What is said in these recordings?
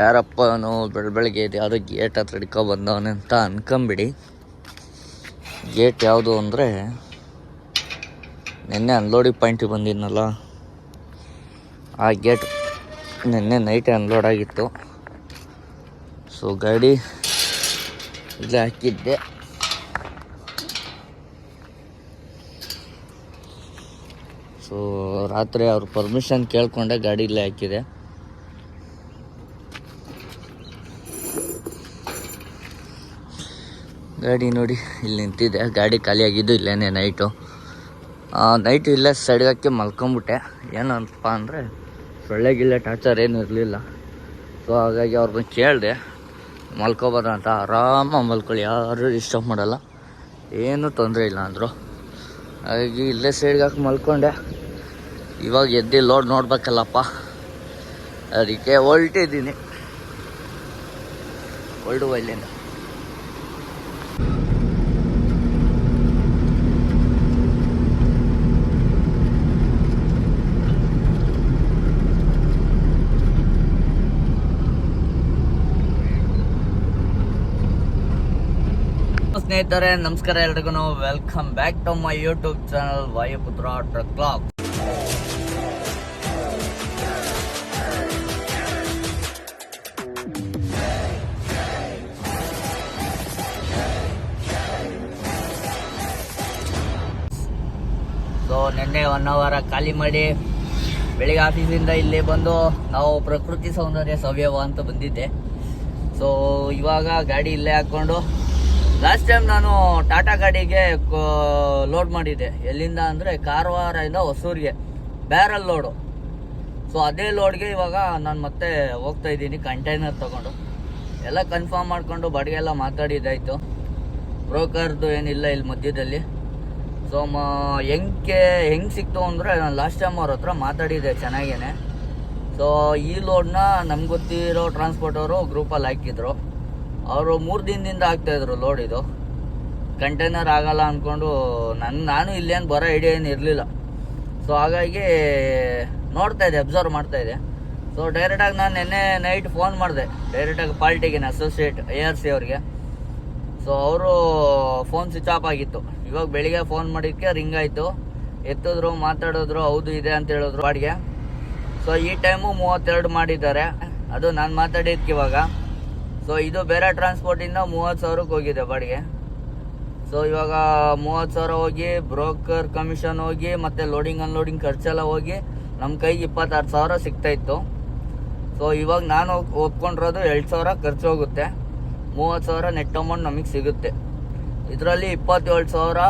ಯಾರಪ್ಪನು ಬೆಳಗ್ಗೆ ಯಾವುದೋ ಗೇಟ್ ಹತ್ರ ಹಿಡ್ಕೊ ಬಂದವನೆ ಅಂತ ಅನ್ಕೊಂಬಿಡಿ. ಗೇಟ್ ಯಾವುದು ಅಂದರೆ ನಿನ್ನೆ ಅನ್ಲೋಡಿಂಗ್ ಪಾಯಿಂಟಿಗೆ ಬಂದಿದ್ನಲ್ಲ, ಆ ಗೇಟ್ ನಿನ್ನೆ ನೈಟೇ ಅನ್ಲೋಡ್ ಆಗಿತ್ತು. ಸೊ ಗಾಡಿ ಇಲ್ಲೇ ಹಾಕಿದ್ದೆ. ಸೊ ರಾತ್ರಿ ಅವ್ರ ಪರ್ಮಿಷನ್ ಕೇಳ್ಕೊಂಡೆ ಗಾಡಿ ಇಲ್ಲೇ ಹಾಕಿದೆ. ಗಾಡಿ ನೋಡಿ ಇಲ್ಲಿ ನಿಂತಿದೆ. ಗಾಡಿ ಖಾಲಿಯಾಗಿದ್ದು ಇಲ್ಲೇನೆ ನೈಟು ಇಲ್ಲೇ ಸೈಡ್ಗೆ ಹಾಕಿ ಮಲ್ಕೊಂಬಿಟ್ಟೆ. ಏನಪ್ಪ ಅಂದರೆ ಸೊಳ್ಳೆಗಿಲ್ಲೆ ಟಾರ್ಚರ್ ಏನು ಇರಲಿಲ್ಲ. ಸೊ ಹಾಗಾಗಿ ಅವ್ರನ್ನ ಕೇಳಿದೆ ಮಲ್ಕೊಬೋದ ಅಂತ. ಆರಾಮಾಗಿ ಮಲ್ಕೊಳ್ಳಿ, ಯಾರು ಡಿಸ್ಟರ್ಬ್ ಮಾಡಲ್ಲ, ಏನೂ ತೊಂದರೆ ಇಲ್ಲ ಅಂದರು. ಹಾಗಾಗಿ ಇಲ್ಲೇ ಸೈಡ್ಗೆ ಹಾಕಿ ಮಲ್ಕೊಂಡೆ. ಇವಾಗ ಎದ್ದು ಲೋಡ್ ನೋಡ್ಬೇಕಲ್ಲಪ್ಪ, ಅದಕ್ಕೆ ಹೊರಟಿದ್ದೀನಿ. ಹೊರಡುವ ಇಲ್ಲಿಂದ. ಸ್ನೇಹಿತರೆ ನಮಸ್ಕಾರ ಎಲ್ರಿಗೂ. Welcome back to my YouTube channel Vayuputra truck blog. So ನಿನ್ನೆ 1 ಅವರ್ ಖಾಲಿ ಮಾಡಿ ಬೆಳಿಗ್ಗೆ ಆಫೀಸಿಂದ ಇಲ್ಲಿ ಬಂದು ನಾವು ಪ್ರಕೃತಿ ಸೌಂದರ್ಯ ಸವ್ಯವ ಅಂತ ಬಂದಿದ್ದೆ. ಸೊ ಇವಾಗ ಗಾಡಿ ಇಲ್ಲೇ ಹಾಕ್ಕೊಂಡು, ಲಾಸ್ಟ್ ಟೈಮ್ ನಾನು ಟಾಟಾ ಗಾಡಿಗೆ ಲೋಡ್ ಮಾಡಿದ್ದೆ. ಎಲ್ಲಿಂದ ಅಂದರೆ ಕಾರವಾರದಿಂದ ಹೊಸೂರಿಗೆ ಬ್ಯಾರಲ್ ಲೋಡು. ಸೊ ಅದೇ ಲೋಡ್ಗೆ ಇವಾಗ ನಾನು ಮತ್ತೆ ಹೋಗ್ತಾ ಇದ್ದೀನಿ ಕಂಟೈನರ್ ತೊಗೊಂಡು. ಎಲ್ಲ ಕನ್ಫರ್ಮ್ ಮಾಡಿಕೊಂಡು ಬಾಡಿಗೆ ಎಲ್ಲ ಮಾತಾಡಿದ್ದಾಯಿತು. ಬ್ರೋಕರ್ದು ಏನಿಲ್ಲ ಇಲ್ಲಿ ಮಧ್ಯದಲ್ಲಿ. ಸೊ ಹೆಂಗೆ ಸಿಕ್ತು ಅಂದರೆ ನಾನು ಲಾಸ್ಟ್ ಟೈಮ್ ಅವ್ರ ಹತ್ರ ಮಾತಾಡಿದ್ದೆ ಚೆನ್ನಾಗೇನೆ. ಸೊ ಈ ಲೋಡ್ನ ನಮ್ಗೆ ಗೊತ್ತಿರೋ ಟ್ರಾನ್ಸ್ಪೋರ್ಟ್ ಅವರು ಗ್ರೂಪಲ್ಲಿ ಹಾಕಿದ್ರು. ಅವರು 3 ದಿನದಿಂದ ಆಗ್ತಾಯಿದ್ರು ಲೋಡ್. ಇದು ಕಂಟೈನರ್ ಆಗಲ್ಲ ಅಂದ್ಕೊಂಡು ನಾನು ಇಲ್ಲೇನು ಬರೋ ಐಡಿಯಾ ಏನು ಇರಲಿಲ್ಲ. ಸೊ ಹಾಗಾಗಿ ನೋಡ್ತಾಯಿದ್ದೆ, ಅಬ್ಸರ್ವ್ ಮಾಡ್ತಾಯಿದ್ದೆ. ಸೊ ಡೈರೆಕ್ಟಾಗಿ ನಾನು ನಿನ್ನೆ ನೈಟ್ ಫೋನ್ ಮಾಡಿದೆ ಡೈರೆಕ್ಟಾಗಿ ಪಾಲ್ಟಿಗೆ, ಅಸೋಸಿಯೇಟ್ ARC ಅವ್ರಿಗೆ. ಸೊ ಅವರು ಫೋನ್ ಸ್ವಿಚ್ ಆಫ್ ಆಗಿತ್ತು. ಇವಾಗ ಬೆಳಿಗ್ಗೆ ಫೋನ್ ಮಾಡಿದ್ದಕ್ಕೆ ರಿಂಗ್ ಆಯಿತು, ಎತ್ತಿದ್ರು, ಮಾತಾಡಿದ್ರು, ಹೌದು ಇದೆ ಅಂತ ಹೇಳಿದ್ರು ಬಾಡಿಗೆ. ಸೊ ಈ ಟೈಮು 32 ಮಾಡಿದ್ದಾರೆ. ಅದು ನಾನು ಮಾತಾಡಿದ್ದಕ್ಕೆ ಇವಾಗ. ಸೊ ಇದು ಬೇರೆ ಟ್ರಾನ್ಸ್ಪೋರ್ಟಿಂದ 30,000ಕ್ಕೆ ಹೋಗಿದೆ ಬಾಡಿಗೆ. ಸೊ ಇವಾಗ 30,000 ಹೋಗಿ, ಬ್ರೋಕರ್ ಕಮಿಷನ್ ಹೋಗಿ, ಮತ್ತು ಲೋಡಿಂಗ್ ಅನ್ಲೋಡಿಂಗ್ ಖರ್ಚೆಲ್ಲ ಹೋಗಿ ನಮ್ಮ ಕೈಗೆ 26,000 ಸಿಗ್ತಾಯಿತ್ತು. ಸೊ ಇವಾಗ ನಾನು ಒಪ್ಕೊಂಡಿರೋದು 2,000 ಖರ್ಚು ಹೋಗುತ್ತೆ, 30,000 ನೆಟ್ ಅಮೌಂಟ್ ನಮಗೆ ಸಿಗುತ್ತೆ. ಇದರಲ್ಲಿ 27,000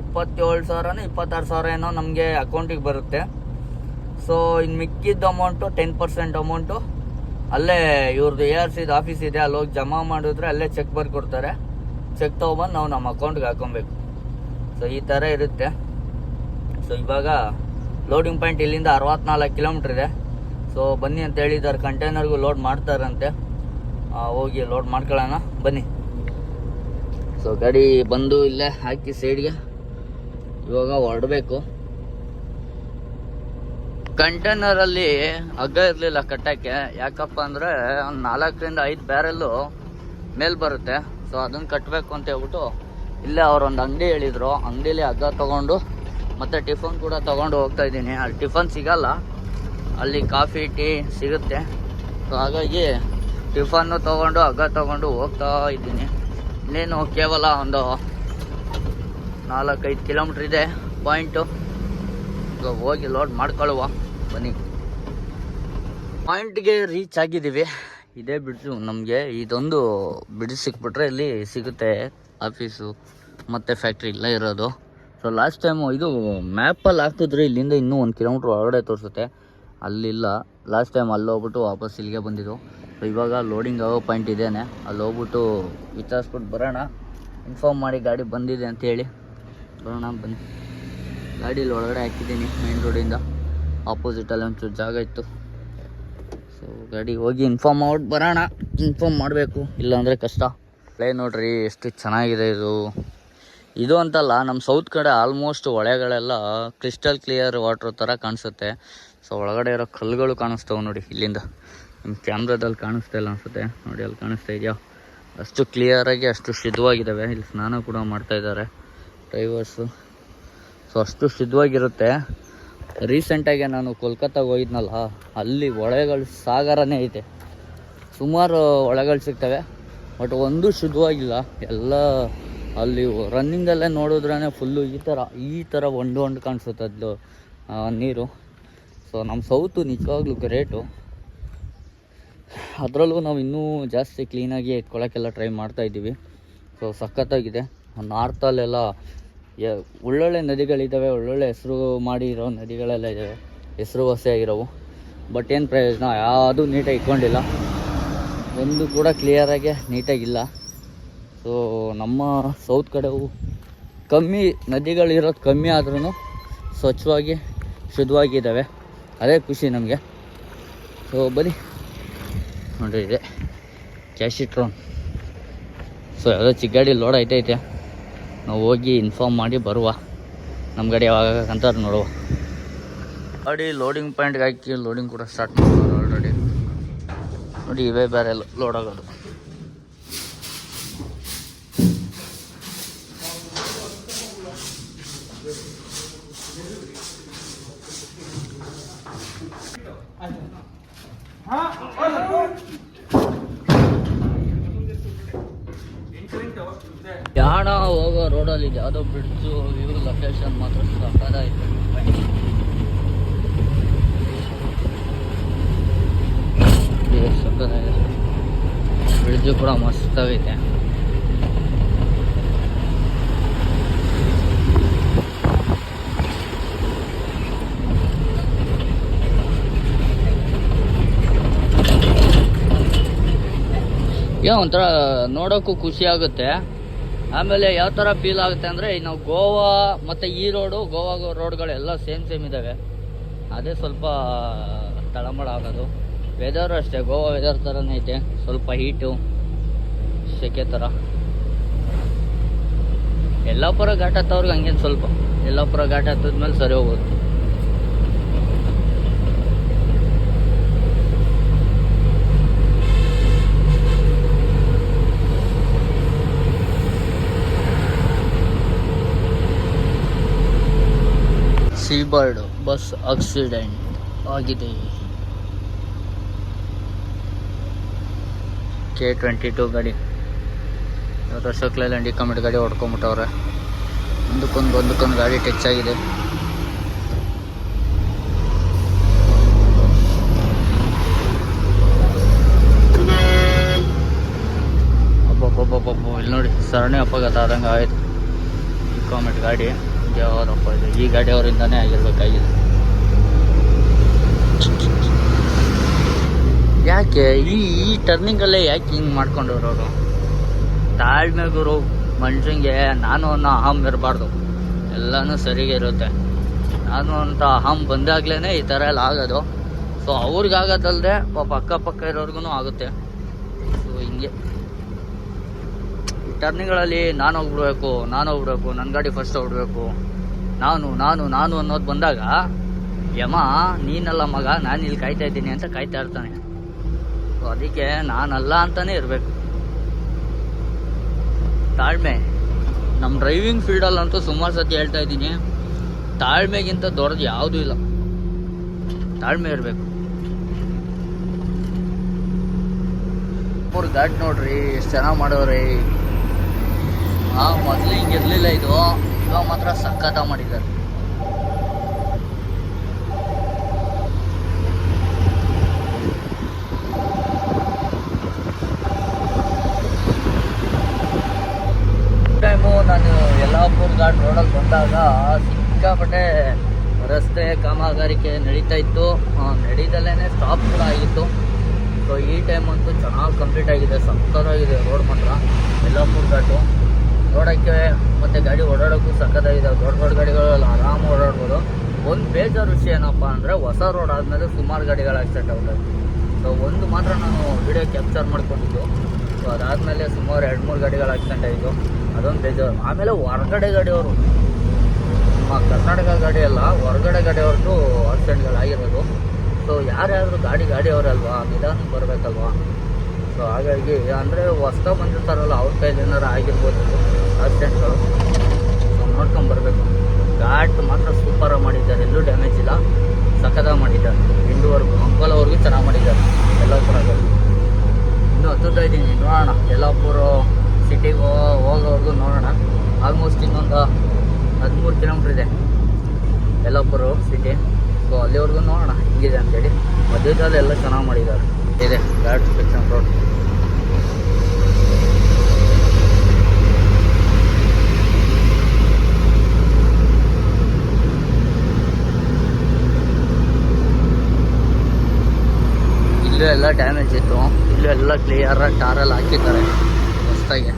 26,000 ಏನೋ ನಮಗೆ ಅಕೌಂಟಿಗೆ ಬರುತ್ತೆ. ಸೊ ಇನ್ನು ಮಿಕ್ಕಿದ್ದ ಅಮೌಂಟು 10% ಅಮೌಂಟು ಅಲ್ಲೇ ಇವ್ರದ್ದು ARC ಆಫೀಸ್ ಇದೆ, ಅಲ್ಲಿ ಹೋಗಿ ಜಮಾ ಮಾಡಿದ್ರೆ ಅಲ್ಲೇ ಚೆಕ್ ಬರ್ಕೊಡ್ತಾರೆ. ಚೆಕ್ ತೊಗೊಬಂದು ನಾವು ನಮ್ಮ ಅಕೌಂಟ್ಗೆ ಹಾಕೊಬೇಕು. ಸೊ ಈ ಥರ ಇರುತ್ತೆ. ಸೊ ಇವಾಗ ಲೋಡಿಂಗ್ ಪಾಯಿಂಟ್ ಇಲ್ಲಿಂದ 64 ಕಿಲೋಮೀಟ್ರ್ ಇದೆ. ಸೊ ಬನ್ನಿ ಅಂತ ಹೇಳಿದ್ದಾರೆ, ಕಂಟೈನರ್ಗೂ ಲೋಡ್ ಮಾಡ್ತಾರಂತೆ. ಹೋಗಿ ಲೋಡ್ ಮಾಡ್ಕೊಳ್ಳೋಣ ಬನ್ನಿ. ಸೊ ಗಾಡಿ ಬಂದು ಇಲ್ಲೇ ಹಾಕಿ ಸೈಡ್ಗೆ ಇವಾಗ ಹೊರಡಬೇಕು. ಕಂಟೈನರಲ್ಲಿ ಹಗ್ಗ ಇರಲಿಲ್ಲ ಕಟ್ಟಕ್ಕೆ. ಯಾಕಪ್ಪ ಅಂದರೆ ಒಂದು 4ರಿಂದ 5 ಬ್ಯಾರಲ್ಲು ಮೇಲೆ ಬರುತ್ತೆ. ಸೊ ಅದನ್ನು ಕಟ್ಟಬೇಕು ಅಂತ ಹೇಳ್ಬಿಟ್ಟು ಇಲ್ಲೇ ಅವರೊಂದು ಅಂಗಡಿ ಹೇಳಿದರು. ಅಂಗಡಿಲಿ ಹಗ್ಗ ತೊಗೊಂಡು ಮತ್ತು ಟಿಫನ್ ಕೂಡ ತೊಗೊಂಡು ಹೋಗ್ತಾಯಿದ್ದೀನಿ. ಅಲ್ಲಿ ಟಿಫನ್ ಸಿಗಲ್ಲ, ಅಲ್ಲಿ ಕಾಫಿ ಟೀ ಸಿಗುತ್ತೆ. ಸೊ ಹಾಗಾಗಿ ಟಿಫನ್ನು ತೊಗೊಂಡು ಹಗ್ಗ ತೊಗೊಂಡು ಹೋಗ್ತಾ ಇದ್ದೀನಿ. ಇನ್ನೇನು ಕೇವಲ ಒಂದು 4-5 ಕಿಲೋಮೀಟ್ರ್ ಇದೆ ಪಾಯಿಂಟು. ಸೊ ಹೋಗಿ ಲೋಡ್ ಮಾಡ್ಕೊಳ್ಳುವ ಬನ್ನಿ. ಪಾಯಿಂಟ್ಗೆ ರೀಚ್ ಆಗಿದ್ದೀವಿ. ಇದೇ ಬ್ರಿಡ್ಜು, ನಮಗೆ ಇದೊಂದು ಬ್ರಿಡ್ಜ್ ಸಿಕ್ಬಿಟ್ರೆ ಇಲ್ಲಿ ಸಿಗುತ್ತೆ ಆಫೀಸು ಮತ್ತು ಫ್ಯಾಕ್ಟ್ರಿ ಇಲ್ಲ ಇರೋದು. ಸೊ ಲಾಸ್ಟ್ ಟೈಮು ಇದು ಮ್ಯಾಪಲ್ಲಿ ಹಾಕಿದ್ರೆ ಇಲ್ಲಿಂದ ಇನ್ನೂ 1 ಕಿಲೋಮೀಟ್ರ್ ಒಳಗಡೆ ತೋರಿಸುತ್ತೆ, ಅಲ್ಲಿಲ್ಲ. ಲಾಸ್ಟ್ ಟೈಮ್ ಅಲ್ಲಿ ಹೋಗ್ಬಿಟ್ಟು ವಾಪಸ್ ಇಲ್ಲಿಗೆ ಬಂದಿದ್ದು. ಸೊ ಇವಾಗ ಲೋಡಿಂಗ್ ಆಗೋ ಪಾಯಿಂಟ್ ಇದೇನೆ, ಅಲ್ಲಿ ಹೋಗ್ಬಿಟ್ಟು ವಿಚಾರಿಸ್ಬಿಟ್ಟು ಬರೋಣ. ಇನ್ಫಾರ್ಮ್ ಮಾಡಿ ಗಾಡಿ ಬಂದಿದೆ ಅಂತೇಳಿ ಬರೋಣ ಬನ್ನಿ. ಗಾಡೀಲಿ ಒಳಗಡೆ ಹಾಕಿದ್ದೀನಿ ಮೇನ್ ರೋಡಿಂದ. ಆಪೋಸಿಟಲ್ಲಿ ಒಂಚೂರು ಜಾಗ ಇತ್ತು. ಸೊ ಗಾಡಿ ಹೋಗಿ ಇನ್ಫಾರ್ಮ್ ಮಾಡ್ಬಿಟ್ಟು ಬರೋಣ. ಇನ್ಫಾರ್ಮ್ ಮಾಡಬೇಕು, ಇಲ್ಲಾಂದರೆ ಕಷ್ಟ. ಪ್ಲೇ ನೋಡ್ರಿ ಎಷ್ಟು ಚೆನ್ನಾಗಿದೆ ಇದು ಅಂತಲ್ಲ, ನಮ್ಮ ಸೌತ್ ಕಡೆ ಆಲ್ಮೋಸ್ಟ್ ಹೊಳೆಗಳೆಲ್ಲ ಕ್ರಿಸ್ಟಲ್ ಕ್ಲಿಯರ್ ವಾಟ್ರ್ ಥರ ಕಾಣಿಸುತ್ತೆ. ಸೊ ಒಳಗಡೆ ಇರೋ ಕಲ್ಲುಗಳು ಕಾಣಿಸ್ತವೆ ನೋಡಿ ಇಲ್ಲಿಂದ. ನಿಮ್ಮ ಕ್ಯಾಮ್ರಾದಲ್ಲಿ ಕಾಣಿಸ್ತಾ ಇಲ್ಲ ಅನಿಸುತ್ತೆ ನೋಡಿ, ಅಲ್ಲಿ ಕಾಣಿಸ್ತಾ ಇದೆಯಾ? ಅಷ್ಟು ಕ್ಲಿಯರಾಗಿ ಅಷ್ಟು ಶುದ್ಧವಾಗಿದ್ದಾವೆ. ಇಲ್ಲಿ ಸ್ನಾನ ಕೂಡ ಮಾಡ್ತಾಯಿದ್ದಾರೆ ಡ್ರೈವರ್ಸು. ಸೊ ಅಷ್ಟು ಶುದ್ಧವಾಗಿರುತ್ತೆ. ರೀಸೆಂಟಾಗಿ ನಾನು ಕೋಲ್ಕತ್ತಾಗೆ ಹೋಗಿದ್ನಲ್ಲ, ಅಲ್ಲಿ ಹೊಳೆಗಳ ಸಾಗರನೇ ಐತೆ. ಸುಮಾರು ಹೊಳೆಗಳು ಸಿಗ್ತವೆ, ಬಟ್ ಒಂದು ಶುದ್ಧವಾಗಿಲ್ಲ. ಎಲ್ಲ ಅಲ್ಲಿ ರನ್ನಿಂಗಲ್ಲೇ ನೋಡಿದ್ರೇ ಫುಲ್ಲು ಈ ಥರ ಹೊಂಡು ಕಾಣಿಸುತ್ತೆ ಅದು ನೀರು. ಸೊ ನಮ್ಮ ಸೌತು ನಿಜವಾಗ್ಲೂ ಗ್ರೇಟು. ಅದರಲ್ಲೂ ನಾವು ಇನ್ನೂ ಜಾಸ್ತಿ ಕ್ಲೀನಾಗಿ ಇಟ್ಕೊಳ್ಳೋಕ್ಕೆಲ್ಲ ಟ್ರೈ ಮಾಡ್ತಾಯಿದ್ದೀವಿ. ಸೊ ಸಖತ್ತಾಗಿದೆ. ನಾರ್ತಲ್ಲೆಲ್ಲ ಒಳ್ಳೊಳ್ಳೆ ನದಿಗಳಿದ್ದಾವೆ, ಒಳ್ಳೊಳ್ಳೆ ಹೆಸರು ಮಾಡಿರೋ ನದಿಗಳೆಲ್ಲ ಇದ್ದಾವೆ, ಹೆಸರುವಾಸಿಯಾಗಿರೋವು. ಬಟ್ ಏನು ಪ್ರಯೋಜನ, ಯಾವುದೂ ನೀಟಾಗಿ ಇಟ್ಕೊಂಡಿಲ್ಲ, ಒಂದು ಕೂಡ ಕ್ಲಿಯರಾಗಿ ನೀಟಾಗಿಲ್ಲ. ಸೊ ನಮ್ಮ ಸೌತ್ ಕಡೆವು ಕಮ್ಮಿ ನದಿಗಳಿರೋದು ಕಮ್ಮಿ ಆದ್ರೂ ಸ್ವಚ್ಛವಾಗಿ ಶುದ್ಧವಾಗಿದ್ದಾವೆ. ಅದೇ ಖುಷಿ ನಮಗೆ. ಸೊ ಬನ್ನಿ ನೋಡಿ, ಇದೆ ಕ್ಯಾಶಿಟ್ರೋನ್. ಸೊ ಯಾವುದೋ ಚಿಕ್ಕ ಗಾಡಿ ಲೋಡ್ ಐತೆ. ನಾವು ಹೋಗಿ ಇನ್ಫಾರ್ಮ್ ಮಾಡಿ ಬರುವ, ನಮ್ಮ ಗಾಡಿ ಯಾವಾಗ ಅಂತ ನೋಡುವ. ಗಾಡಿ ಲೋಡಿಂಗ್ ಪಾಯಿಂಟ್ಗೆ ಹಾಕಿ ಲೋಡಿಂಗ್ ಕೂಡ ಸ್ಟಾರ್ಟ್ ಮಾಡೋದು ಆಲ್ರೆಡಿ. ನೋಡಿ ಇವೇ ಬೇರೆ ಲೋಡ್ ಆಗೋದು. ಯಾಣ ಹೋಗೋ ರೋಡಲ್ಲಿ ಯಾವುದೋ ಬ್ರಿಡ್ಜು ವ್ಯೂ ಲೊಕೇಶನ್ ಮಾತ್ರ ಸಕ್ಕತ್ತಾಗಿದೆ. ಬ್ರಿಡ್ಜು ಕೂಡ ಮಸ್ತಾಗೈತೆ. ಒಂಥರ ನೋಡೋಕ್ಕೂ ಖುಷಿ ಆಗುತ್ತೆ. ಆಮೇಲೆ ಯಾವ ಥರ ಫೀಲ್ ಆಗುತ್ತೆ ಅಂದರೆ, ನಾವು ಗೋವಾ ಮತ್ತು ಈ ಗೋವಾ ರೋಡ್ಗಳೆಲ್ಲ ಸೇಮ್ ಇದ್ದಾವೆ. ಅದೇ ಸ್ವಲ್ಪ ತಳಮಳ ಆಗೋದು. ವೆದರು ಅಷ್ಟೇ, ಗೋವಾ ವೆದರ್ ಥರನೇ ಐತೆ, ಸ್ವಲ್ಪ ಹೀಟು ಸೆಕೆ ಥರ. ಯಲ್ಲಾಪುರ ಘಾಟ್ ಹತ್ತವ್ರಿಗೆ ಹಂಗೇನು ಸ್ವಲ್ಪ, ಯಲ್ಲಾಪುರ ಘಾಟ್ ಹತ್ತಿದ್ಮೇಲೆ ಸರಿ ಹೋಗೋದು. ಸೀಬರ್ಡ್ ಬಸ್ ಆಕ್ಸಿಡೆಂಟ್ ಆಗಿದೆ. K22 ಗಾಡಿ ಇವತ್ತು ಅಶೋಕ್ ಲೇಲ್ಯಾಂಡ್ ಕಮಿಟಿ ಗಾಡಿ ಹೊಡ್ಕೊಂಬಿಟ್ಟವ್ರೆ. ಒಂದಕ್ಕೊಂದು ಗಾಡಿ ಟಚ್ ಆಗಿದೆ. ಅಬ್ಬಬ್ಬಬ್ಬಬ್ಬ, ಇಲ್ಲಿ ನೋಡಿ ಸರಣಿ ಅಪಘಾತ ಆದಂಗೆ ಆಯಿತು. ಈ ಕಾಮೆಂಟ್ ಗಾಡಿ ಯಾವ್ದಪ್ಪ ಇದೆ? ಈ ಗಾಡಿ ಅವರಿಂದಾನೇ ಆಗಿರ್ಬೇಕಾಗಿದೆ. ಯಾಕೆ ಈ ಟರ್ನಿಂಗಲ್ಲೇ ಯಾಕೆ ಹಿಂಗೆ ಮಾಡ್ಕೊಂಡವ್ರವರು? ತಾಳ್ಮೆ ಗುರು ಮನುಷ್ಯಂಗೆ. ನಾನು ಅನ್ನೋ ಅಹಂ ಇರಬಾರ್ದು, ಎಲ್ಲನೂ ಸರಿಗೆ ಇರುತ್ತೆ. ನಾನು ಅಂತ ಅಹಂ ಬಂದಾಗ್ಲೇ ಈ ಥರ ಎಲ್ಲ ಆಗೋದು. ಸೊ ಅವ್ರಿಗಾಗೋದಲ್ಲದೆ ಪಾಪ ಅಕ್ಕಪಕ್ಕ ಇರೋರ್ಗು ಆಗುತ್ತೆ. ಸೊ ಹಿಂಗೆ ಈ ಟರ್ನಿಂಗ್ಗಳಲ್ಲಿ ನಾನು ಹೋಗ್ಬಿಡ್ಬೇಕು, ನನ್ನ ಗಾಡಿ ಫಸ್ಟ್ ಹೋಗ್ಬಿಡ್ಬೇಕು, ನಾನು ಅನ್ನೋದು ಬಂದಾಗ, ಯಮ ನೀನಲ್ಲ ಮಗ, ನಾನು ಇಲ್ಲಿ ಕಾಯ್ತಾ ಇದ್ದೀನಿ ಅಂತ ಕಾಯ್ತಾ ಇರ್ತಾನೆ. ಸೊ ಅದಕ್ಕೆ ನಾನಲ್ಲ ಅಂತಾನೆ ಇರಬೇಕು. ತಾಳ್ಮೆ ನಮ್ಮ ಡ್ರೈವಿಂಗ್ ಫೀಲ್ಡಲ್ಲಂತೂ ಸುಮಾರು ಸತಿ ಹೇಳ್ತಾ ಇದ್ದೀನಿ, ತಾಳ್ಮೆಗಿಂತ ದೊಡ್ಡದು ಯಾವುದೂ ಇಲ್ಲ. ತಾಳ್ಮೆ ಇರಬೇಕು. ಘಾಟ್ ನೋಡ್ರಿ ಎಷ್ಟು ಚೆನ್ನಾಗಿ ಮಾಡೋರಿ. ಮೊದಲು ಹಿಂಗಿರ್ಲಿಲ್ಲ ಇದು, ಇವಾಗ ಮಾತ್ರ ಸಖತ್ತ ಮಾಡಿದ್ದಾರೆ. ಟೈಮು ನಾನು ಯಲ್ಲಾಪುರ ಘಾಟ್ ರೋಡಲ್ಲಿ ಬಂದಾಗ ಸಿಕ್ಕಾಪಟ್ಟೆ ರಸ್ತೆ ಕಾಮಗಾರಿಕೆ ನಡೀತಾ ಇತ್ತು. ನಡೀದಲ್ಲೇ ಸ್ಟಾಪ್ ಕೂಡ ಆಗಿತ್ತು. ಸೊ ಈ ಟೈಮ್ ಅಂತೂ ಚೆನ್ನಾಗಿ ಕಂಪ್ಲೀಟ್ ಆಗಿದೆ, ಸಕ್ಕತ್ತಾಗಿದೆ ರೋಡ್ ಮಾತ್ರ. ಯಲ್ಲಾಪುರ ಘಾಟು ನೋಡೋಕ್ಕೆ ಮತ್ತು ಗಾಡಿ ಓಡಾಡೋಕ್ಕೂ ಸಕ್ಕತ್ತಾಗಿದೆ. ದೊಡ್ಡ ಗಾಡಿಗಳೆಲ್ಲ ಆರಾಮ ಓಡಾಡ್ಬೋದು. ಒಂದು ಬೇಜಾರು ವಿಷಯ ಏನಪ್ಪ ಅಂದರೆ, ಹೊಸ ರೋಡ್ ಆದಮೇಲೆ ಸುಮಾರು ಗಾಡಿಗಳು ಆಕ್ಸಿಡೆಂಟ್ ಆಗುತ್ತೆ. ಸೊ ಒಂದು ಮಾತ್ರ ನಾನು ವಿಡಿಯೋ ಕ್ಯಾಪ್ಚರ್ ಮಾಡ್ಕೊಂಡಿದ್ದು. ಸೊ ಅದಾದಮೇಲೆ ಸುಮಾರು 2-3 ಗಾಡಿಗಳು ಆಕ್ಸಿಡೆಂಟ್ ಆಯಿತು. ಅದೊಂದು ಬೇಜಾರು. ಆಮೇಲೆ ಹೊರಗಡೆ ಗಾಡಿಯವರು, ನಮ್ಮ ಕರ್ನಾಟಕ ಗಾಡಿ ಅಲ್ಲ, ಹೊರಗಡೆ ಗಾಡಿಯವ್ರದ್ದು ಆಕ್ಸಿಡೆಂಟ್ಗಳಾಗಿರೋದು. ಸೊ ಯಾರ್ಯಾದ್ರು ಗಾಡಿ ಅವರಲ್ವಾ, ನಿಧಾನಕ್ಕೆ ಬರಬೇಕಲ್ವಾ. ಸೊ ಹಾಗಾಗಿ ಅಂದರೆ ಹೊಸ್ದಾಗಿ ಬಂದಿರ್ತಾರಲ್ಲ ಅವ್ರ ಕೈಲಿ ಏನಾರು ಆಗಿರ್ಬೋದು ಆಕ್ಸಿಡೆಂಟ್ಗಳು. ಸೊ ನೋಡ್ಕೊಂಬರ್ಬೇಕು. ಘಾಟ್ ಮಾತ್ರ ಸೂಪರಾಗಿ ಮಾಡಿದ್ದಾರೆ, ಎಲ್ಲೂ ಡ್ಯಾಮೇಜ್ ಇಲ್ಲ, ಸಖತ್ತಾಗಿ ಮಾಡಿದ್ದಾರೆ. ಇಂದುವರೆಗೂ ಅಂಕೋಲವರೆಗೂ ಚೆನ್ನಾಗಿ ಮಾಡಿದ್ದಾರೆ. ಯಲ್ಲಾಪುರದಲ್ಲಿ ಇನ್ನೂ ಹತ್ತುತ್ತಾ ಇದ್ದೀನಿ, ನೋಡೋಣ. ಯಲ್ಲಾಪುರ ಸಿಟಿಗೆ ಹೋಗೋವರೆಗೂ ನೋಡೋಣ. ಆಲ್ಮೋಸ್ಟ್ ಇನ್ನೊಂದು 13 ಕಿಲೋಮೀಟ್ರ್ ಇದೆ ಯಲ್ಲಾಪುರ ಸಿಟಿ. ಸೊ ಅಲ್ಲಿವರೆಗೂ ನೋಡೋಣ ಹಿಂಗಿದೆ ಅಂತೇಳಿ. ಮಧ್ಯದಲ್ಲಿ ಎಲ್ಲ ಚೆನ್ನಾಗಿ ಮಾಡಿದ್ದಾರೆ. ಇದೆ ಘಾಟ್ ಸೆಕ್ಷನ್ ರೋಡ್. ಇಲ್ಲೂ ಎಲ್ಲ ಡ್ಯಾಮೇಜ್ ಇತ್ತು, ಇಲ್ಲೂ ಎಲ್ಲ ಕ್ಲಿಯರ್ ಟಾರೆಲ್ಲ ಹಾಕಿದ್ದಾರೆ ಹೊಸ್ದಾಗಿ,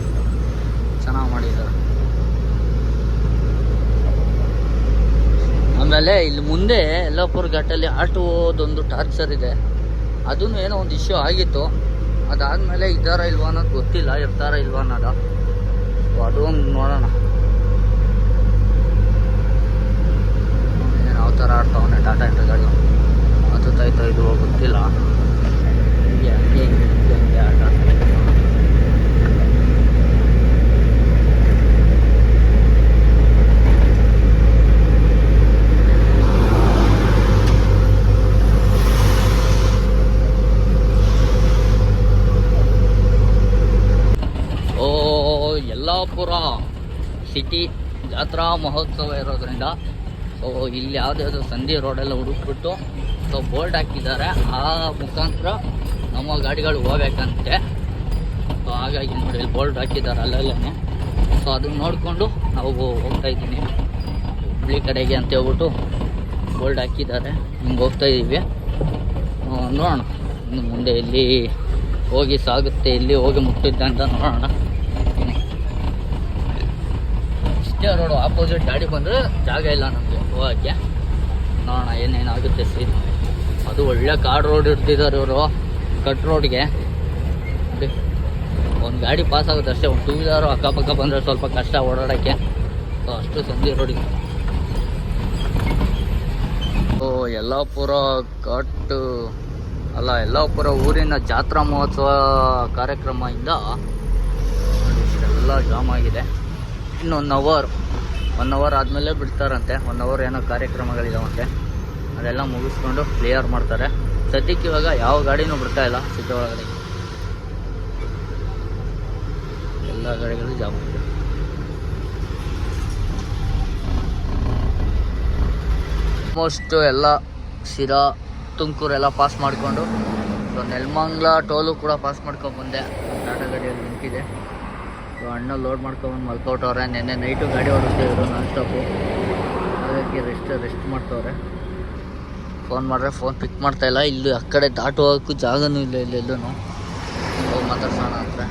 ಚೆನ್ನಾಗಿ ಮಾಡಿದ್ದಾರೆ. ಆಮೇಲೆ ಇಲ್ಲಿ ಮುಂದೆ ಯಲ್ಲಾಪುರ ಘಾಟಲ್ಲಿ ಆಟೋದೊಂದು ಟಾರ್ಚರ್ ಇದೆ, ಅದೂ ಏನೋ ಒಂದು ಇಶ್ಯೂ ಆಗಿತ್ತು. ಅದಾದಮೇಲೆ ಇದ್ದಾರ ಇಲ್ವಾ ಅನ್ನೋದು ಗೊತ್ತಿಲ್ಲ, ಇರ್ತಾರ ಇಲ್ವಾ ಅನ್ನೋದು. ಅದು ಒಂದು ನೋಡೋಣ ಏನು ಯಾವ ಥರ ಆಡ್ತಾವನೆ ಟಾಟಾ ಇಂಟ್ರ ಗಾಡಿ. ಹತ್ತುತ್ತಾಯ್ತೋ ಇದು ಗೊತ್ತಿಲ್ಲ. ಹಂಗೆ ಆಟ. ಯಲ್ಲಾಪುರ ಸಿಟಿ ಜಾತ್ರಾ ಮಹೋತ್ಸವ ಇರೋದ್ರಿಂದ ಸೊ ಇಲ್ಲಿ ಯಾವುದ್ಯಾವುದು ಸಂಧಿ ರೋಡೆಲ್ಲ ಹುಡುಕ್ಬಿಟ್ಟು ಸೊ ಬೋರ್ಡ್ ಹಾಕಿದ್ದಾರೆ. ಆ ಮುಖಾಂತರ ನಮ್ಮ ಗಾಡಿಗಳು ಹೋಗ್ಬೇಕಂತೆ. ಸೊ ಹಾಗಾಗಿ ನೋಡಿ ಇಲ್ಲಿ ಬೋರ್ಡ್ ಹಾಕಿದ್ದಾರೆ ಅಲ್ಲಲ್ಲೇ. ಸೊ ಅದನ್ನ ನೋಡಿಕೊಂಡು ನಾವು ಹೋಗ್ತಾ ಇದ್ದೀನಿ ಹುಬ್ಳಿ ಕಡೆಗೆ ಅಂತ ಹೇಳ್ಬಿಟ್ಟು ಬೋರ್ಡ್ ಹಾಕಿದ್ದಾರೆ. ಹಿಂಗೆ ಹೋಗ್ತಾ ಇದ್ದೀವಿ. ನೋಡೋಣ ಇನ್ನು ಮುಂದೆ ಎಲ್ಲಿ ಹೋಗಿ ಸಾಗುತ್ತೆ, ಎಲ್ಲಿ ಹೋಗಿ ಮುಟ್ಟಿದ್ದೆ ಅಂತ ನೋಡೋಣ. ಇಷ್ಟೇ ರೋಡು, ಆಪೋಸಿಟ್ ಗಾಡಿ ಬಂದರೆ ಜಾಗ ಇಲ್ಲ ನಮಗೆ ಹೋಗೋಕ್ಕೆ. ನೋಡೋಣ ಏನೇನಾಗುತ್ತೆ ಸೀನ್. ಅದು ಒಳ್ಳೆ ಕಾಡ್ ರೋಡ್ ಇಡ್ತಿದ್ದಾರೆ ಇವರು, ಕಟ್ ರೋಡ್ಗೆ. ಒಂದು ಗಾಡಿ ಪಾಸ್ ಆಗುತ್ತೆ ಅಷ್ಟೇ, ಒಂದು 2 ವೀಲರು ಅಕ್ಕಪಕ್ಕ ಬಂದರೆ ಸ್ವಲ್ಪ ಕಷ್ಟ ಓಡಾಡೋಕ್ಕೆ. ಸೊ ಅಷ್ಟು ಸಂಧಿ ರೋಡಿಗೆ. ಸೊ ಯಲ್ಲಾಪುರ ಘಾಟ್ ಅಲ್ಲ, ಯಲ್ಲಾಪುರ ಊರಿನ ಜಾತ್ರಾ ಮಹೋತ್ಸವ ಕಾರ್ಯಕ್ರಮದಿಂದ ಇಷ್ಟೆಲ್ಲ ಜಾಮ್ ಆಗಿದೆ. ಇನ್ನು 1 ಅವರ್ ಆದಮೇಲೆ ಬಿಡ್ತಾರಂತೆ. 1 ಅವರ್ ಏನೋ ಕಾರ್ಯಕ್ರಮಗಳಿದಾವಂತೆ, ಅದೆಲ್ಲ ಮುಗಿಸ್ಕೊಂಡು ಕ್ಲಿಯರ್ ಮಾಡ್ತಾರೆ. ಸದ್ಯಕ್ಕೆ ಇವಾಗ ಯಾವ ಗಾಡಿನೂ ಬಿಡ್ತಾ ಇಲ್ಲ ಸಿಟಿ ಒಳಗಡೆ, ಎಲ್ಲ ಗಾಡಿಗಳು ಜಾಮ್ ಆಗಿದೆ. ಆಲ್ಮೋಸ್ಟ್ ಎಲ್ಲ ಶಿರಾ ತುಮಕೂರೆಲ್ಲ ಪಾಸ್ ಮಾಡಿಕೊಂಡು ಸೊ ನೆಲಮಂಗಲ ಟೋಲು ಕೂಡ ಪಾಸ್ ಮಾಡ್ಕೊಂಡು ಬಂದೆ. ಟಾಟಾ ಗಾಡಿಯಲ್ಲಿ ನಿಂತಿದೆ. ಸೊ ಅಣ್ಣ ಲೋಡ್ ಮಾಡ್ಕೊಂಡು ಮಲ್ಕೊಟ್ಟವ್ರೆ. ನೆನ್ನೆ ನೈಟು ಗಾಡಿ ಓಡಿಸ್ತಿದ್ರು ನಾನ್ ಸ್ಟಾಪು, ಹಾಗಾಗಿ ರೆಸ್ಟ್ ಮಾಡ್ತವ್ರೆ. ಫೋನ್ ಮಾಡಿದ್ರೆ ಫೋನ್ ಪಿಕ್ ಮಾಡ್ತಾಯಿಲ್ಲ. ಇಲ್ಲಿ ಆ ಕಡೆ ದಾಟು ಹೋಗೋಕ್ಕೂ ಜಾಗನೂ ಇಲ್ಲ ಇಲ್ಲೆಲ್ಲೂ. ಹೋಗಿ ಮಾತಾಡ್ಸೋಣ ಅಂದರೆ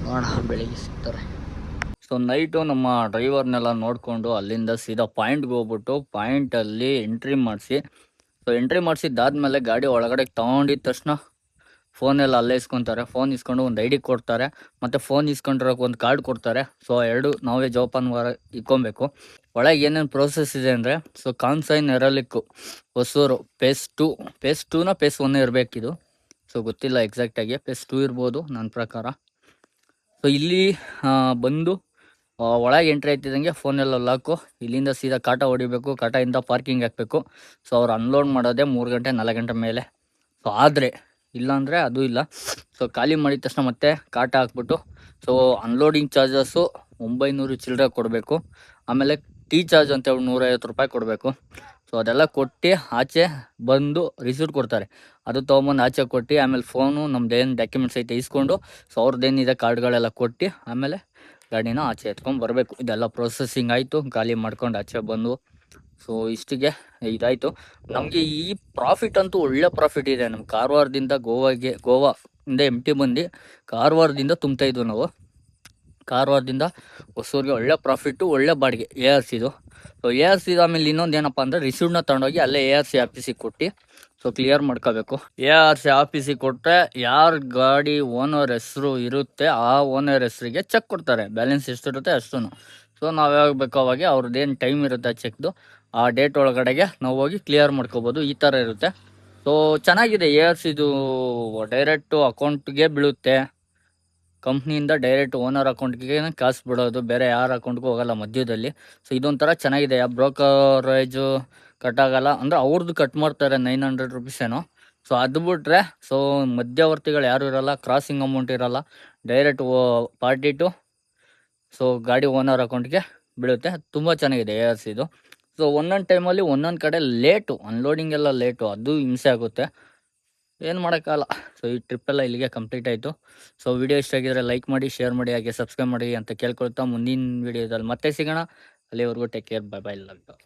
ನೋಡೋಣ, ಬೆಳಿಗ್ಗೆ ಸಿಗ್ತಾರೆ. ಸೊ ನೈಟು ನಮ್ಮ ಡ್ರೈವರ್ನೆಲ್ಲ ನೋಡಿಕೊಂಡು ಅಲ್ಲಿಂದ ಸೀದಾ ಪಾಯಿಂಟ್ಗೆ ಹೋಗ್ಬಿಟ್ಟು ಪಾಯಿಂಟಲ್ಲಿ ಎಂಟ್ರಿ ಮಾಡಿಸಿ, ಸೊ ಎಂಟ್ರಿ ಮಾಡಿಸಿದ್ದಾದ್ಮೇಲೆ ಗಾಡಿ ಒಳಗಡೆ ತೊಗೊಂಡಿದ್ದ ತಕ್ಷಣ ಫೋನೆಲ್ಲ ಅಲ್ಲೇ ಇಸ್ಕೊತಾರೆ. ಫೋನ್ ಇಸ್ಕೊಂಡು ಒಂದು ID ಕೊಡ್ತಾರೆ, ಮತ್ತು ಫೋನ್ ಇಸ್ಕೊಂಡಿರೋಕೆ ಒಂದು ಕಾರ್ಡ್ ಕೊಡ್ತಾರೆ. ಸೊ 2 ನಾವೇ ಜೋಪಾನವಾರ ಇಕ್ಕೊಬೇಕು. ಒಳಗೆ ಏನೇನು ಪ್ರೋಸೆಸ್ ಇದೆ ಅಂದರೆ, ಸೊ ಕಾನ್ಸೈನ್ ಎರಲಿಕ್ಕು ಹೊಸೂರು ಫೇಸ್ 2ನ ಫೇಸ್ 1 ಇರಬೇಕಿದು. ಸೊ ಗೊತ್ತಿಲ್ಲ ಎಕ್ಸಾಕ್ಟಾಗಿ, ಫೇಸ್ 2 ಇರ್ಬೋದು ನನ್ನ ಪ್ರಕಾರ. ಸೊ ಇಲ್ಲಿ ಬಂದು ಒಳಗೆ ಎಂಟ್ರಿ ಆಯ್ತಿದ್ದಂಗೆ ಫೋನೆಲ್ಲ ಲಾಕು. ಇಲ್ಲಿಂದ ಸೀದಾ ಕಾಟ ಹೊಡಿಬೇಕು, ಕಾಟದಿಂದ ಪಾರ್ಕಿಂಗ್ ಹಾಕಬೇಕು. ಸೊ ಅವ್ರು ಅನ್ಲೋಡ್ ಮಾಡೋದೇ 3 ಗಂಟೆ 4 ಗಂಟೆ ಮೇಲೆ. ಸೊ ಆದರೆ ಇಲ್ಲಾಂದರೆ ಅದು ಇಲ್ಲ. ಸೊ ಖಾಲಿ ಮಾಡಿದ ತಕ್ಷಣ ಮತ್ತೆ ಕಾಟ ಹಾಕ್ಬಿಟ್ಟು ಸೊ ಅನ್ಲೋಡಿಂಗ್ ಚಾರ್ಜಸ್ಸು 900 ಚಿಲ್ಲರೆ ಕೊಡಬೇಕು. ಆಮೇಲೆ ಟೀ ಚಾರ್ಜ್ ಅಂತ 150 ರೂಪಾಯಿ ಕೊಡಬೇಕು. ಸೊ ಅದೆಲ್ಲ ಕೊಟ್ಟು ಆಚೆ ಬಂದು ರಿಸೀಟ್ ಕೊಡ್ತಾರೆ. ಅದು ತೊಗೊಂಬಂದು ಆಚೆ ಕೊಟ್ಟು ಆಮೇಲೆ ಫೋನು ನಮ್ದೇನು ಡಾಕ್ಯುಮೆಂಟ್ಸ್ ಐತೆ ಇಸ್ಕೊಂಡು ಸೊ ಅವ್ರದ್ದೇನಿದೆ ಕಾರ್ಡ್ಗಳೆಲ್ಲ ಕೊಟ್ಟು ಆಮೇಲೆ ಗಾಡಿನ ಆಚೆ ಎತ್ಕೊಂಡು ಬರಬೇಕು. ಇದೆಲ್ಲ ಪ್ರೊಸೆಸಿಂಗ್ ಆಯಿತು, ಖಾಲಿ ಮಾಡ್ಕೊಂಡು ಆಚೆ ಬಂದು ಸೊ ಇಷ್ಟಿಗೆ ಇದಾಯಿತು. ನಮಗೆ ಈ ಪ್ರಾಫಿಟ್ ಅಂತೂ ಒಳ್ಳೆ ಪ್ರಾಫಿಟ್ ಇದೆ. ನಮ್ಮ ಕಾರವಾರದಿಂದ ಗೋವಾದಿಂದ MT ಬಂದು ಕಾರವಾರದಿಂದ ತುಂಬ್ತಾ ಇದ್ವು ನಾವು. ಕಾರವಾರದಿಂದ ಹೊಸೂರಿಗೆ ಒಳ್ಳೆ ಪ್ರಾಫಿಟ್ಟು, ಒಳ್ಳೆ ಬಾಡಿಗೆ ARCದು. ಸೊ ARCದು ಆಮೇಲೆ ಇನ್ನೊಂದು ಏನಪ್ಪ ಅಂದರೆ ರಿಸೀವ್ನ ತೊಗೊಂಡೋಗಿ ಅಲ್ಲೇ ARC ಆಫೀಸಿಗೆ ಕೊಟ್ಟು ಸೊ ಕ್ಲಿಯರ್ ಮಾಡ್ಕೋಬೇಕು. ARC ಆಫೀಸಿಗೆ ಕೊಟ್ಟರೆ ಯಾರ ಗಾಡಿ ಓನರ್ ಹೆಸರು ಇರುತ್ತೆ ಆ ಓನರ್ ಹೆಸರಿಗೆ ಚೆಕ್ ಕೊಡ್ತಾರೆ. ಬ್ಯಾಲೆನ್ಸ್ ಎಷ್ಟಿರುತ್ತೆ ಅಷ್ಟು. ಸೊ ನಾವು ಯಾವಾಗ ಬೇಕೋ ಅವಾಗ ಅವ್ರದ್ದೇನು ಟೈಮ್ ಇರುತ್ತೆ ಚೆಕ್ದು, ಆ ಡೇಟ್ ಒಳಗಡೆಗೆ ನಾವು ಹೋಗಿ ಕ್ಲಿಯರ್ ಮಾಡ್ಕೋಬೋದು. ಈ ಥರ ಇರುತ್ತೆ. ಸೊ ಚೆನ್ನಾಗಿದೆ ಏರ್ಸ್ ಇದು. ಡೈರೆಕ್ಟು ಅಕೌಂಟ್ಗೆ ಬೀಳುತ್ತೆ, ಕಂಪ್ನಿಯಿಂದ ಡೈರೆಕ್ಟ್ ಓನರ್ ಅಕೌಂಟ್ಗೆ ಕಾಸು ಬಿಡೋದು, ಬೇರೆ ಯಾರ ಅಕೌಂಟ್ಗೂ ಹೋಗಲ್ಲ ಮಧ್ಯದಲ್ಲಿ. ಸೊ ಇದೊಂಥರ ಚೆನ್ನಾಗಿದೆ. ಆ ಬ್ರೋಕರೇಜು ಕಟ್ ಆಗಲ್ಲ, ಅಂದರೆ ಅವ್ರದ್ದು ಕಟ್ ಮಾಡ್ತಾರೆ 900 ರುಪೀಸ್ ಏನೋ. ಸೊ ಅದು ಬಿಟ್ರೆ ಸೊ ಮಧ್ಯವರ್ತಿಗಳು ಯಾರು ಇರಲ್ಲ, ಕ್ರಾಸಿಂಗ್ ಅಮೌಂಟ್ ಇರಲ್ಲ, ಡೈರೆಕ್ಟ್ ಪಾರ್ಟಿ ಟು ಸೊ ಗಾಡಿ ಓನರ್ ಅಕೌಂಟ್ಗೆ ಬೀಳುತ್ತೆ. ತುಂಬ ಚೆನ್ನಾಗಿದೆ ಏರ್ಸ್ ಇದು. ಸೊ ಒಂದೊಂದು ಟೈಮಲ್ಲಿ ಒಂದೊಂದು ಕಡೆ ಲೇಟು, ಅನ್ಲೋಡಿಂಗ್ ಎಲ್ಲ ಲೇಟು, ಅದು ಹಿಂಸೆ ಆಗುತ್ತೆ, ಏನು ಮಾಡೋಕ್ಕಾಗಲ್ಲ. ಸೊ ಈ ಟ್ರಿಪ್ಪೆಲ್ಲ ಇಲ್ಲಿಗೆ ಕಂಪ್ಲೀಟ್ ಆಯಿತು. ಸೊ ವಿಡಿಯೋ ಇಷ್ಟ ಆಗಿದ್ರೆ ಲೈಕ್ ಮಾಡಿ, ಶೇರ್ ಮಾಡಿ, ಹಾಗೆ ಸಬ್ಸ್ಕ್ರೈಬ್ ಮಾಡಿ ಅಂತ ಕೇಳ್ಕೊಳ್ತಾ ಮುಂದಿನ ವಿಡಿಯೋದಲ್ಲಿ ಮತ್ತೆ ಸಿಗೋಣ. ಅಲ್ಲಿವರೆಗೂ take care, bye bye, love you.